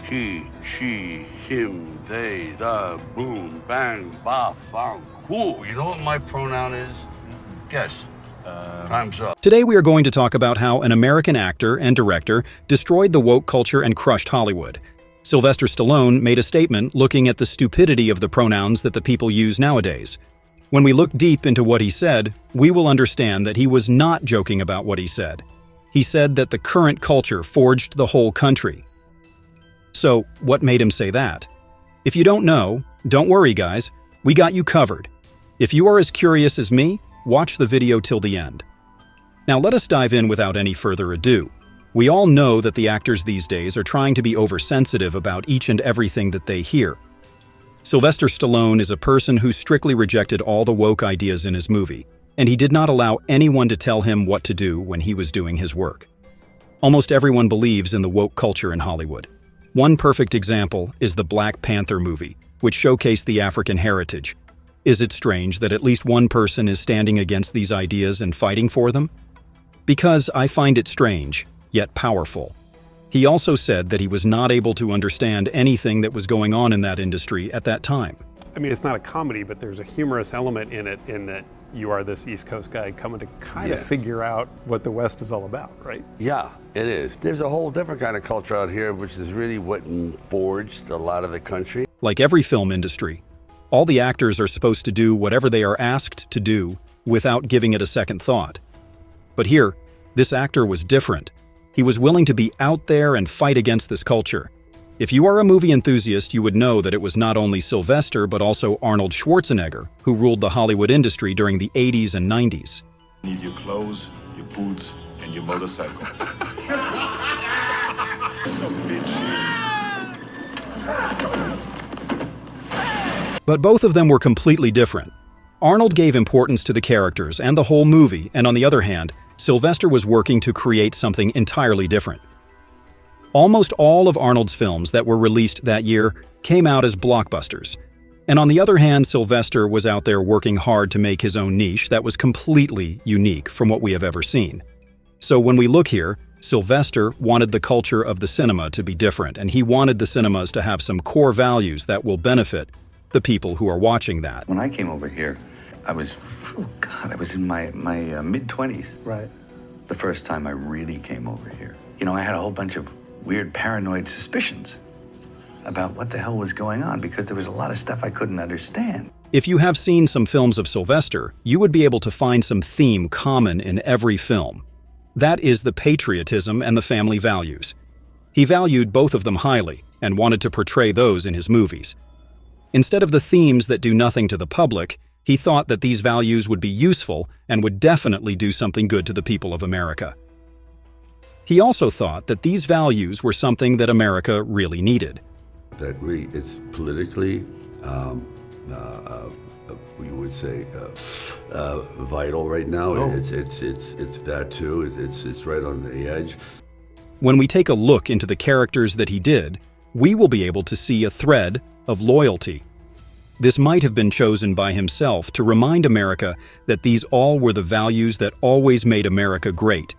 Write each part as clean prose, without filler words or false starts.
he, she, him, they, the, boom, bang, ba, bang, cool. You know what my pronoun is? Guess. Time's up. Today we are going to talk about how an American actor and director destroyed the woke culture and crushed Hollywood. Sylvester Stallone made a statement looking at the stupidity of the pronouns that the people use nowadays. When we look deep into what he said, we will understand that he was not joking about what he said. He said that the current culture forged the whole country. So, what made him say that? If you don't know, don't worry guys, we got you covered. If you are as curious as me, watch the video till the end. Now let us dive in without any further ado. We all know that the actors these days are trying to be oversensitive about each and everything that they hear. Sylvester Stallone is a person who strictly rejected all the woke ideas in his movie, and he did not allow anyone to tell him what to do when he was doing his work. Almost everyone believes in the woke culture in Hollywood. One perfect example is the Black Panther movie, which showcased the African heritage. Is it strange that at least one person is standing against these ideas and fighting for them? Because I find it strange, yet powerful. He also said that he was not able to understand anything that was going on in that industry at that time. I mean, it's not a comedy, but there's a humorous element in it, in that you are this East Coast guy coming to kind of figure out what the West is all about, right? Yeah, it is. There's a whole different kind of culture out here, which is really what forged a lot of the country. Like every film industry, all the actors are supposed to do whatever they are asked to do without giving it a second thought. But here, this actor was different. He was willing to be out there and fight against this culture. If you are a movie enthusiast, you would know that it was not only Sylvester but also Arnold Schwarzenegger who ruled the Hollywood industry during the 80s and 90s. You need your clothes, your boots, and your motorcycle. But both of them were completely different. Arnold gave importance to the characters and the whole movie, and on the other hand, Sylvester was working to create something entirely different. Almost all of Arnold's films that were released that year came out as blockbusters. And on the other hand, Sylvester was out there working hard to make his own niche that was completely unique from what we have ever seen. So when we look here, Sylvester wanted the culture of the cinema to be different, and he wanted the cinemas to have some core values that will benefit the people who are watching that. When I came over here, I was in my mid-20s. Right. The first time I really came over here. You know, I had a whole bunch of weird paranoid suspicions about what the hell was going on because there was a lot of stuff I couldn't understand. If you have seen some films of Sylvester, you would be able to find some theme common in every film. That is the patriotism and the family values. He valued both of them highly and wanted to portray those in his movies. Instead of the themes that do nothing to the public, he thought that these values would be useful and would definitely do something good to the people of America. He also thought that these values were something that America really needed. That it's politically, we would say, vital right now. Oh. It's that too. It's right on the edge. When we take a look into the characters that he did, we will be able to see a thread of loyalty. This might have been chosen by himself to remind America that these all were the values that always made America great.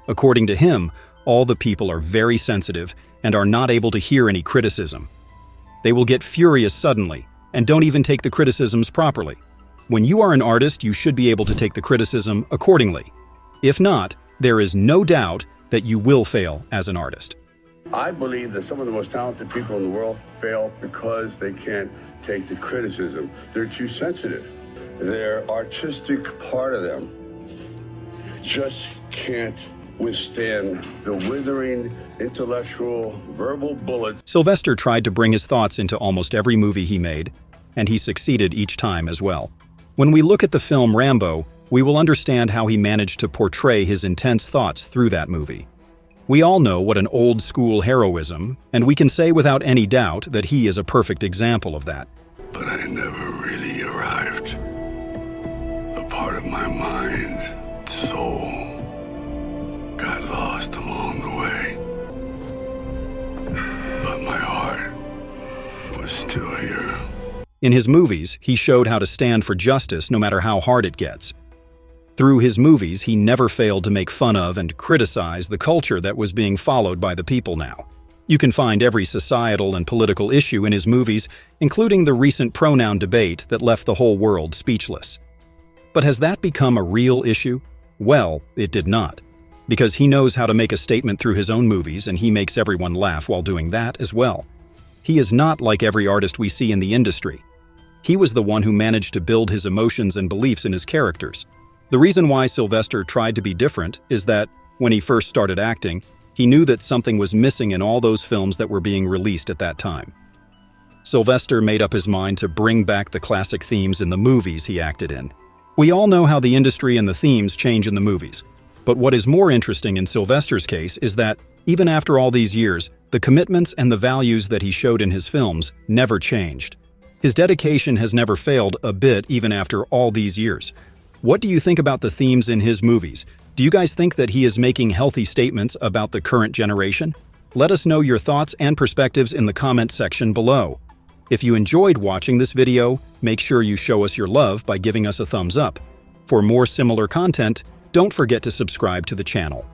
According to him, all the people are very sensitive and are not able to hear any criticism. They will get furious suddenly and don't even take the criticisms properly. When you are an artist, you should be able to take the criticism accordingly. If not, there is no doubt that you will fail as an artist. I believe that some of the most talented people in the world fail because they can't take the criticism. They're too sensitive. Their artistic part of them just can't withstand the withering intellectual verbal bullets. Sylvester tried to bring his thoughts into almost every movie he made, and he succeeded each time as well. When we look at the film Rambo, we will understand how he managed to portray his intense thoughts through that movie. We all know what an old-school heroism, and we can say without any doubt that he is a perfect example of that. But I never really arrived. A part of my mind, soul, got lost along the way. But my heart was still here. In his movies, he showed how to stand for justice no matter how hard it gets. Through his movies, he never failed to make fun of and criticize the culture that was being followed by the people now. You can find every societal and political issue in his movies, including the recent pronoun debate that left the whole world speechless. But has that become a real issue? Well, it did not. Because he knows how to make a statement through his own movies, and he makes everyone laugh while doing that as well. He is not like every artist we see in the industry. He was the one who managed to build his emotions and beliefs in his characters. The reason why Sylvester tried to be different is that, when he first started acting, he knew that something was missing in all those films that were being released at that time. Sylvester made up his mind to bring back the classic themes in the movies he acted in. We all know how the industry and the themes change in the movies. But what is more interesting in Sylvester's case is that, even after all these years, the commitments and the values that he showed in his films never changed. His dedication has never failed a bit even after all these years. What do you think about the themes in his movies? Do you guys think that he is making healthy statements about the current generation? Let us know your thoughts and perspectives in the comment section below. If you enjoyed watching this video, make sure you show us your love by giving us a thumbs up. For more similar content, don't forget to subscribe to the channel.